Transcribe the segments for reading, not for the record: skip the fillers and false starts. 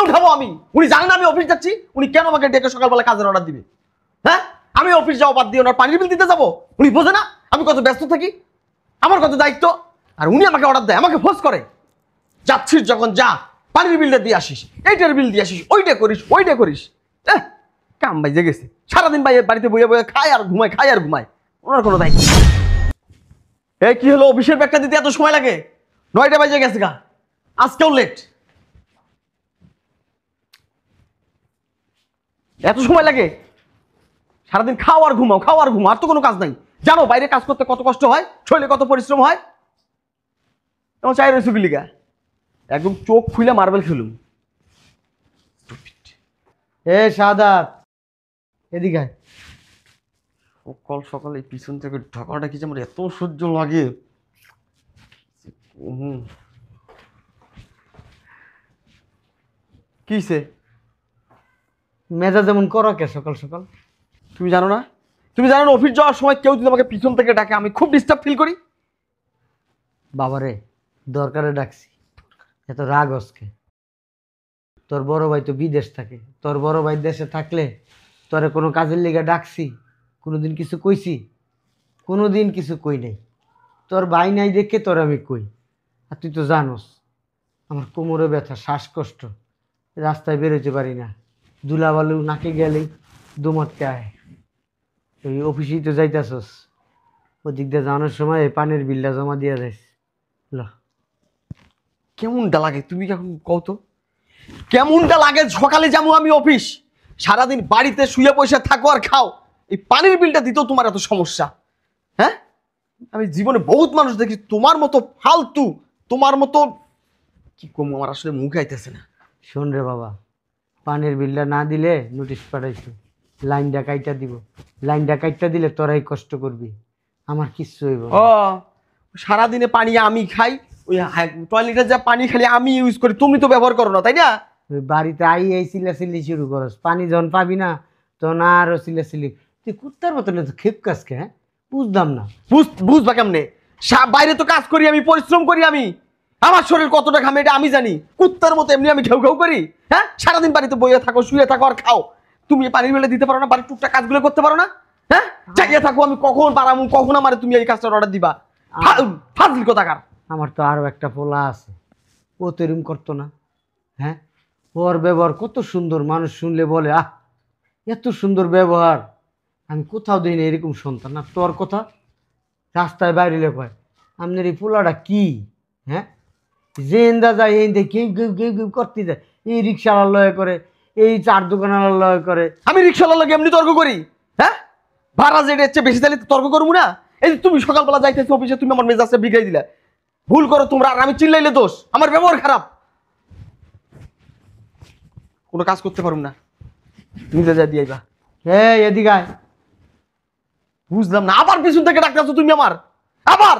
উঠাবো আমি? উনি জানেন আমি অফিস যাচ্ছি, উনি কেন আমাকে ডেকে সকালবেলা কাজের অর্ডার দিবে? হ্যাঁ, আমি অফিস যাওয়া বাদ দিয়ে ওনার পানির বিল দিতে যাবো? উনি বোঝে না আমি কত ব্যস্ত থাকি, আমার কত দায়িত্ব? আর উনি আমাকে অর্ডার দেয়, আমাকে ফোর্স করে, যাচ্ছিস যখন যা, পানির বিলটা দিয়ে আসিস, এইটার বিল দিয়ে আসিস, ওইটা করিস ওইটা করিস। কাম বাইজে গেছে, সারাদিন ভাই বাড়িতে বইয়ে বইয়ে খায় আর ঘুমায়, খায় আর ঘুমায়, ওনার কোনো দায়িত্ব। এই কি হলো, অফিসের ব্যাগটা দিতে এত সময় লাগে? 9টা বাজে গেছে গা, আজকেও লেট। এত সময় লাগে? সারাদিন খাও আর ঘুমাও, খাও আর ঘুমাও, আর তো কোনো কাজ নাই। জানো বাইরে কাজ করতে কত কষ্ট হয়, শরীরে কত পরিশ্রম হয়? তোমার চাই রয়েছে বিলিগা, একদম চোখ খুলে মার্বেল খেলুম। এ সাদাত, এদিকে আয়। সকাল সকাল এই পিছন থেকে ঢাকাটা কি যে আমার এত সহ্য লাগে। কিসে মেজা যেমন করো কে সকাল সকাল? তুমি জানো না? তুমি জানো না অফিস যাওয়ার সময় কেউ যদি আমাকে পিছন থেকে ডাকে আমি খুব ডিস্টার্ব ফিল করি? বাবারে দরকারে ডাকছি, এত রাগ হসকে? তোর বড় ভাই তো বিদেশ থাকে, তোর বড় ভাই দেশে থাকলে তোরে কোনো কাজের লিগে ডাকছি? কোনোদিন কিছু কইছি? কোনোদিন কিছু কই নাই। তোর ভাই নাই দেখে তোর আমি কই। আর তুই তো জানোস আমার কোমরে ব্যথা, শ্বাসকষ্ট, রাস্তায় বেরোতে পারি না, ধুলাবালু নাকে গেলেই দুমটকে আয়। ওই অফিসেই তো যাইতাছস, ওদিক দিয়ে যাওয়ানোর সময় এই পানির বিলটা জমা দিয়া যাইস। ল, কেমনটা লাগে তুমি এখন কত? কেমনটা লাগে সকালে যাবো আমি অফিস, সারাদিন বাড়িতে শুয়ে বসে থাকো আর খাও, এই পানির বিলটা দিতেও তোমার এত সমস্যা? হ্যাঁ, আমি জীবনে বহুত মানুষ দেখি তোমার মতো ফালতু, তোমার মতো কি কম, আমার আসলে মুখ আইতেছে না। শোন রে বাবা, পানির বিলটা না দিলে নোটিশ পাঠাইছি, লাইনটা কাইটা দিব। লাইনটা কাইটা দিলে তোরাই কষ্ট করবি, আমার কিচ্ছু হইব না। ও, সারাদিনে পানি আমি খাই, ওই টয়লেটে যা পানি খালি আমি ইউজ করি, তুমি তো ব্যবহার করো না, তাই না? ওই বাড়িতে এই চিল্লাচিল্লি শুরু করস, পানি যখন পাবি না তখন আরো চিল্লাচিল্লি। তুই কুত্তার মতন তো খেপ কাজকে, হ্যাঁ বুঝলাম না। বুঝবা কেমনে? বাইরে তো কাজ করি আমি, পরিশ্রম করি আমি, আমার শরীর কতটা ঘামে এটা আমি জানি। কুত্তার মতো এমনি আমি ঘেউ ঘেউ করি? হ্যাঁ, সারাদিন বাড়িতে বইয়ে থাকো, শুয়ে থাকো আর খাও, তুমি পানির বেলা দিতে পারো না, বাড়ির টুকটাক কাজগুলো করতে পারো না? হ্যাঁ, চাইয়ে থাকো আমি কখন বাড়াবো, কখন আমার তুমি এই কাজটার অর্ডার দিবা। ফাজিল কোথাকার। আমার তো আরো একটা পোলা আছে, ও তো এরম করতো না। হ্যাঁ, ওর ব্যবহার কত সুন্দর, মানুষ শুনলে বলে আহ এত সুন্দর ব্যবহার। আমি কোথাও দিই না এরকম সন্তান। না তোর কথা রাস্তায় বাইরে কয় আপনার এই পোলাটা কি? হ্যাঁ, যে এন্দা যায় এন্দে কেউ কেউ কেউ কেউ করতে যায়, এই রিক্সাওয়ালার লয় করে, এই চার দোকানওয়ালার লয় করে। আমি রিক্সাওয়ালার লাগে এমনি তর্ক করি? হ্যাঁ, ভাড়া যেটা হচ্ছে বেশি তাহলে তর্ক করবো না? এই যে তুমি সকালবেলা যাইতেছো অফিসে, তুমি আমার মেজাজটা বিগাই দিলা। ভুল করো তোমরা, আর আমি চিল্লাইলে দোষ, আমার ব্যবহার খারাপ, কোনো কাজ করতে পারুম না, নিজে যা দিয়াইবা। হ্যাঁ এদিকে আয়। বুঝলাম না, আবার পিছন থেকে ডাকতেছো তুমি আমার, আবার?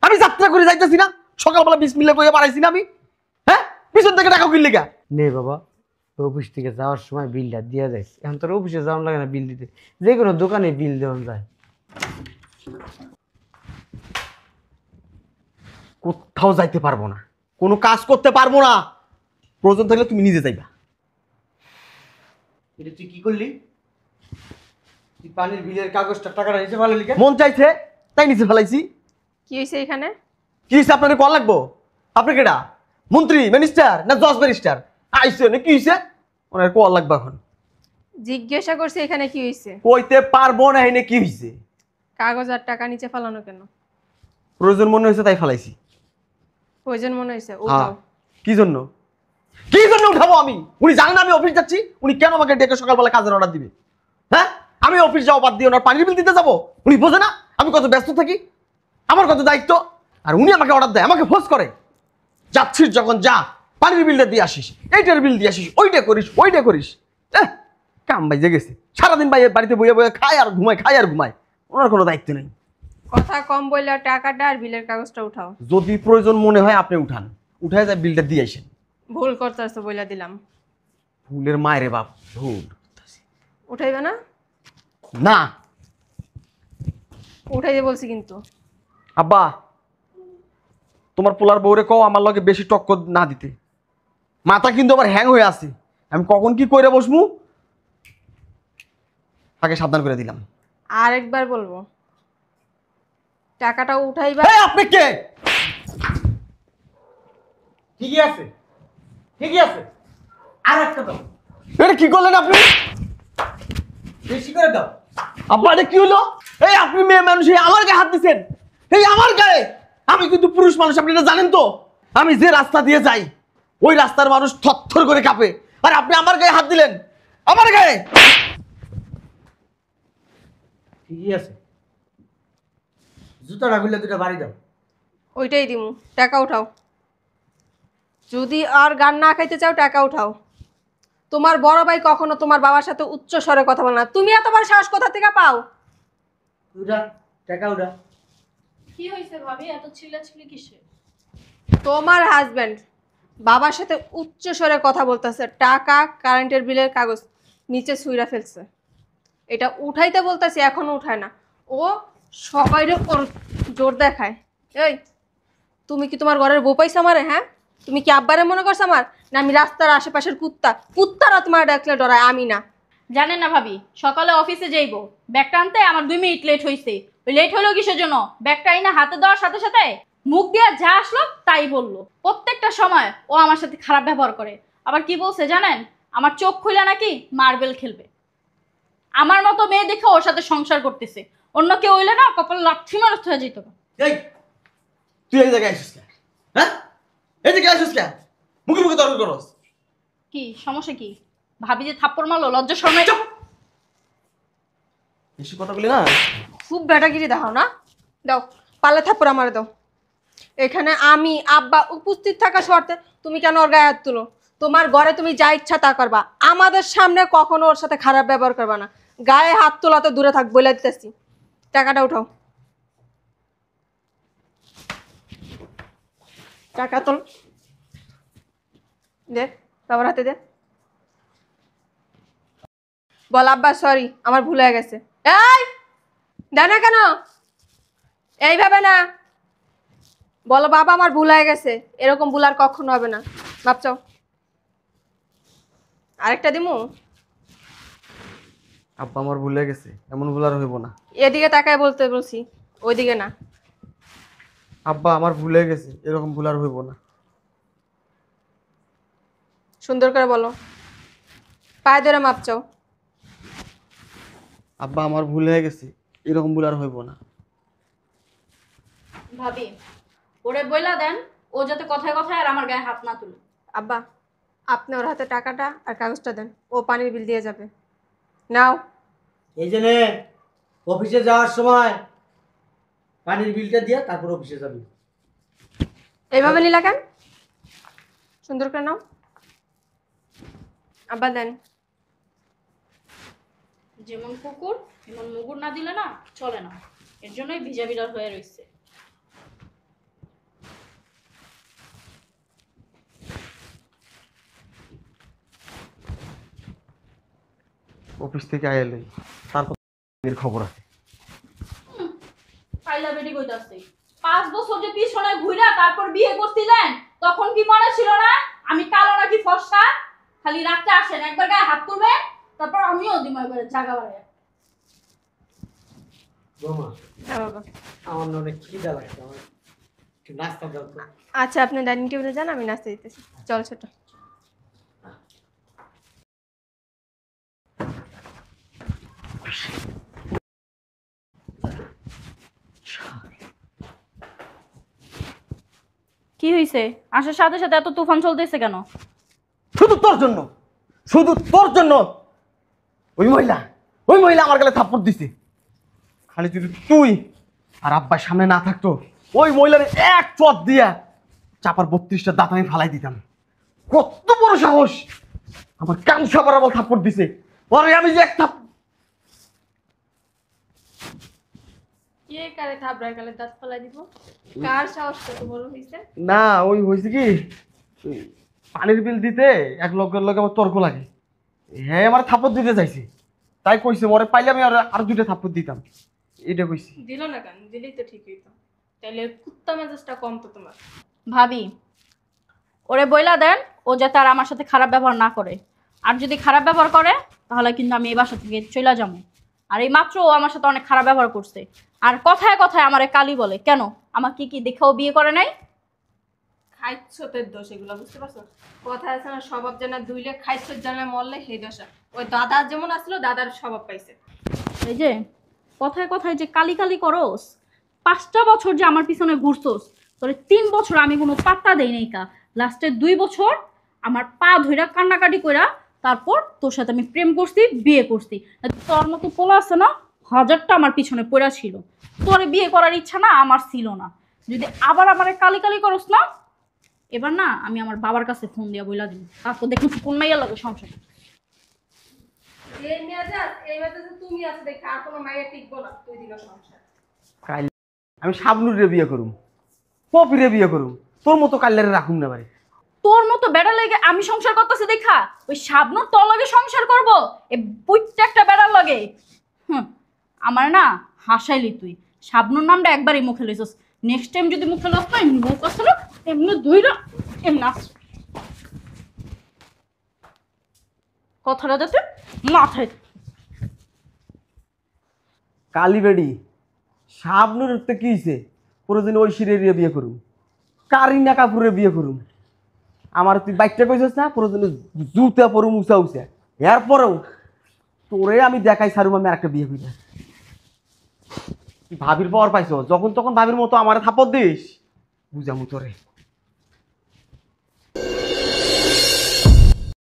আমি যাত্রা করে যাইতেছি না, সকালবেলা বিসমিল্লাহ কইয়া বাড়াইছি না আমি? হ্যাঁ, পিছন থেকে ডাকাও কিনলে গা? নে বাবা, অফিস থেকে যাওয়ার সময় বিলটা দিয়ে যাইস। এখন তোর অফিসে যাওয়ার লাগে না বিল দিতে, যে কোনো দোকানে বিল দেওয়া যায়। কোথাও যাইতে পারবো না, কোনো কাজ করতে পারবো না, প্রয়োজন থাকলে তুমি নিজে যাইবা। এটা তুই কি করলি? তুই পানির বিলের কাগজটা টাকাটা নিচে ভালো লিখে মন চাইছে তাই নিচে ফেলাইছি। কি হয়েছে এখানে? কি হয়েছে আপনাদের কল লাগবো? আপনি কেডা? মন্ত্রী, মিনিস্টার না জজ ব্যারিস্টার? আইসে না কি হয়েছে ওনার কল লাগবে এখন? জিজ্ঞাসা করছি এখানে কি হয়েছে। কইতে পারবো না এনে কি হয়েছে। কাগজ আর টাকা নিচে ফেলানো কেন? প্রয়োজন মনে হয়েছে তাই ফেলাইছি। প্রয়োজন মনে হয়েছে হ্যাঁ, উঠাও। কি জন্য? কি জন্য উঠাবো আমি? উনি জানেন আমি অফিস যাচ্ছি, উনি কেন আমাকে ডেকে সকালবেলা কাজের অর্ডার দিবে? হ্যাঁ, আমি অফিস যাওয়া বাদ দিয়ে ওনার পানির বিল দিতে যাবো? উনি বোঝে না আমি কত ব্যস্ত থাকি, আমার কত দায়িত্ব? আর উনি আমাকে অর্ডার দেয়, আমাকে ফোর্স করে, যাচ্ছিস যখন যা, পানির বিলটা দিয়ে আসিস, এইটার বিল দিয়ে আসিস, ওইটা করিস ওইটা করিস। কাম বাইজে গেছে, সারাদিন বাড়িতে বইয়ে বইয়ে খায় আর ঘুমায়, খায় আর ঘুমায়, ওনার কোনো দায়িত্ব নেই। কথা কম বললে টাকাটা আর বিলের কাগজটা উঠাও। যদি প্রয়োজন মনে হয় আপনি উঠান, উঠায় যায় বিলটা দিয়ে আসেন। ভুল করতেছো বইলা দিলাম। ভুলের মায়েরে বাপ, ভুল উঠাইবে না? না। উঠাইতে বলছি কিন্তু। আব্বা, তোমার পোলার বউরে কও আমার লগে বেশি টক্কর না দিতে। মাথা কিন্তু আবার হ্যাং হয়ে আছে, আমি কখন কি কইরা বসমু তাকে সাবধান করে দিলাম। আরেকবার বলবো, টাকাটা উঠাইবা। এই আপনি কে? ঠিকই আছে, ঠিকই আছে। আর একটা দাও, এটা কি করলেন আপনি? বেশি করে দাও। আব্বা এটা কি হলো? এই আপনি মেয়ে মানুষ, এই আমার গায়ে হাত দিচ্ছেন, এই আমার গায়ে। আমি কিন্তু পুরুষ মানুষ, আপনি এটা জানেন তো। আমি যে রাস্তা দিয়ে যাই ওই রাস্তার মানুষ থরথর করে কাঁপে, আর আপনি আমার গায়ে হাত দিলেন, আমার গায়ে। ঠিকই আছে, জুতাটা খুলে দুটা বাড়ি দাও। ওইটাই দিমু, টাকা উঠাও। যদি আর গান না খাইতে চাও টাকা উঠাও। তোমার বড় ভাই কখনো তোমার বাবার সাথে উচ্চ স্বরে কথা বলে না। তুমি এতবার সাহস কোথা থেকে পাও? উঠা, টাকা উঠা। কি হয়েছে ভাবি, এত চিল্লাচিল্লি কিসে? তোমার হাজবেন্ড বাবার সাথে উচ্চ স্বরে কথা বলতেছে, টাকা কারেন্টের বিলের কাগজ নিচে ছুঁড়া ফেলছে। এটা উঠাইতে বলতেছি, এখনো উঠায় না। ও সবাইরে ওর জোর দেখায়। এই তুমি কি তোমার ঘরের বউ পাইছো আমারে? হ্যাঁ, তুমি কি আব্বারে মনে করছো আমার? না আমি রাস্তার আশেপাশের কুত্তা? কুত্তারা তোমার ডাকলে ডরায়, আমি না। জানেন না ভাবি, সকালে অফিসে যাইবো, ব্যাগটা আনতে আমার 2 মিনিট লেট হয়েছে। ওই লেট হলো কিসের জন্য? ব্যাগটা আইনা হাতে দেওয়ার সাথে সাথে মুখ দিয়ে যা আসলো তাই বললো। প্রত্যেকটা সময় ও আমার সাথে খারাপ ব্যবহার করে। আবার কি বলছে জানেন? আমার চোখ খুলে নাকি মার্বেল খেলবে। আমার মতো মেয়ে দেখে ওর সাথে সংসার করতেছে, অন্য কেউ হইলে না কপাল লাথি মারত হয়ে যেত। এই তুই এই জায়গায় আসিস কেন? হ্যাঁ, এই জায়গায় আসিস কেন? মুখে মুখে তর্ক করস। কি সমস্যা কি? ভাবি যে থাপ্পড় মারলো, লজ্জা শরমে। বেশি কথা বলি না। খুব ব্যাটাগিরি দেখাও না। দাও, পালে থাপ্পড় আমারে দাও। এখানে আমি আব্বা উপস্থিত থাকা শর্তে তুমি কেন ওর গায়ে হাত তুলো? তোমার ঘরে তুমি যা ইচ্ছা তা করবা, আমাদের সামনে কখনো ওর সাথে খারাপ ব্যবহার করবা না। গায়ে হাত তোলা তো দূরে থাক, বলে দিতেছি। টাকাটা উঠাও, টাকা তোল। দে, বাবার হাতে দে। বল আব্বা সরি, আমার ভুল হয়ে গেছে। এই দে না কেন? এইভাবে না, বলো বাবা আমার ভুল হয়ে গেছে, এরকম ভুল আর কখনো হবে না। ভাবছাও আরেকটা দিমু? আব্বা আমার ভুলে গেছে, এমন ভুল আর হইব না। এদিকে তাকায় বলতে বলছি, ওইদিকে না। আব্বা আমার ভুলে গেছে, এরকম ভুল আর হইব না। সুন্দর করে বলো, পায়ে ধরে মাপ চাও। আব্বা আমার ভুল হয়ে গেছে, এরকম ভুল আর হইব না। ভাবি ওরে বইলা দেন, ও যাতে কথায় কথায় আর আমার গায়ে হাত না তুলে। আব্বা আপনি ওর হাতে টাকাটা আর কাগজটা দেন, ও পানির বিল দিয়ে যাবে। নাও। এই যে নে, অফিসে যাওয়ার সময় পানির বিলটা দিয়ে তারপর অফিসে যাবি। এইভাবে নিলা কেন? সুন্দর করে নাও। আব্বা দেন। যেমন কুকুর এমন মুগুর না দিলে না চলে না, এর জন্যই ভিজা বিড়াল হয়ে রয়েছে। অফিস থেকে আইলে তারপর এর খবর আছে। পাইলা বেটি কইতাছে 5 বছর যে পিছনে ঘুরা তারপর বিয়ে করছিলেন, তখন কি মনে ছিল না আমি কালো নাকি ফর্সা? খালি রাতে আসেন, একবার গায়ে হাত তুলবে, তারপর আমিও দিমাগ করে জায়গা বাড়াই। বৌমা, হ্যাঁ বাবা। আমার না অনেক খিদা লাগছে, আমার একটু নাস্তা দাও তো। আচ্ছা আপনি ডাইনিং টেবিলে যান, আমি নাস্তা দিতেছি। চল ছোট। কি হইছে? আসার সাথে সাথে এত তুফান চলতেছে কেন? শুধু তোর জন্য, শুধু তোর জন্য ওই মহিলা আমার গালে থাপ্পড় দিছে। খালি যদি তুই আর আব্বার সামনে না থাকতো, ওই মহিলার এক চট দিয়া চাপার 32টা দাঁত আমি ফালাই দিতাম। কত বড় সাহস, আমার কান সাবার আবার থাপ্পড় দিছে। পরে আমি যে এক কে কারে থাবড়ার গালে দাঁত ফলাই দিব? কার সাহস কত বড় হইছে? না, ওই হয়েছে কি, ওই পানির বিল দিতে এক লোকের লোক আমার তর্ক লাগে। হ্যাঁ আমার থাপ্পড় দিতে চাইছে, তাই কইছে ওরে পাইলে আমি আর 2টা থাপ্পড় দিতাম, এটা কইছি। দিল না কেন? দিলেই তো ঠিক হইতো। তাইলে কুত্তা মেজাজটা কম তো তোমার। ভাবি ওরে বইলা দেন, ও ও যাতে আর আমার সাথে খারাপ ব্যবহার না করে। আর যদি খারাপ ব্যবহার করে তাহলে কিন্তু আমি এই বাসা থেকে চলে যাবো। আর এই মাত্র ও আমার সাথে অনেক খারাপ ব্যবহার করছে। আর কথায় কথায় আমারে কালি বলে। কেন? আমার কি দেখেও বিয়ে করে নাই? খাইচ্ছতের দোষ এগুলো, বুঝতে পারছো? কথা আছে না, স্বভাব জানা দুইলে খাইচ্ছত জানা মরলে সেই দশা। ওই দাদার যেমন আসলো দাদার স্বভাব পাইছে। এই যে কথায় কথায় যে কালি কালি করস, 5টা বছর যে আমার পিছনে ঘুরছোস, তোরে 3 বছর আমি কোনো পাত্তা দেই নাই কা। লাস্টের 2 বছর আমার পা ধইরা কান্নাকাটি কইরা তারপর তোর সাথে আমি প্রেম করছি, বিয়ে করছি। তোর মতো পোলা আছে না, 1000টা আমার পিছনে পড়া ছিল। তোরে বিয়ে করার ইচ্ছা না আমার ছিল না। যদি আবার আমারে কালি কালি করস না, এবার না আমি আমার বাবার কাছে ফোন দিয়া বইলা দিব। তারপর দেখুন কোন মাইয়া লাগে সংসার। এই মেয়ে যা, এই মেয়েতে যে তুমি আছে দেখে আর কোনো মাইয়া টিকবো না, তুই দিল সংসার। কাল আমি শাবনুরে বিয়ে করুম, পপিরে বিয়ে করুম, তোর মতো কাল্লারে রাখুম না বাড়ি। তোর মতো বেড়া লেগে আমি সংসার করতেছি দেখা ওই শাবনুর তোর লগে সংসার করব? এই বুইটটা একটা বেড়ার লগে। আমার না হাসাইলি তুই। শাবনুর নামটা একবারই মুখে লইছস, নেক্সট টাইম যদি মুখে লস না, মুখ আসলো এমনি ধুইরা এমনি আস। কথাটা যাতে মাথায়। কালি বেড়ি শাবনুর তো কি হয়েছে? প্রয়োজনে ঐশ্বরিয়া বিয়ে করুম, কারিনা কাপুরের বিয়ে করুম। আমার তুই বাইকটা কইছিস না, প্রয়োজনে জুতা পরুম উঁচা উঁচা। এরপরেও তোরে আমি দেখাই সারুম আমি আরেকটা বিয়ে করি। ভাবির পাওয়ার পাইছ, যখন তখন ভাবির মতো আমার থাপড় দিস, বুঝামু তোরে।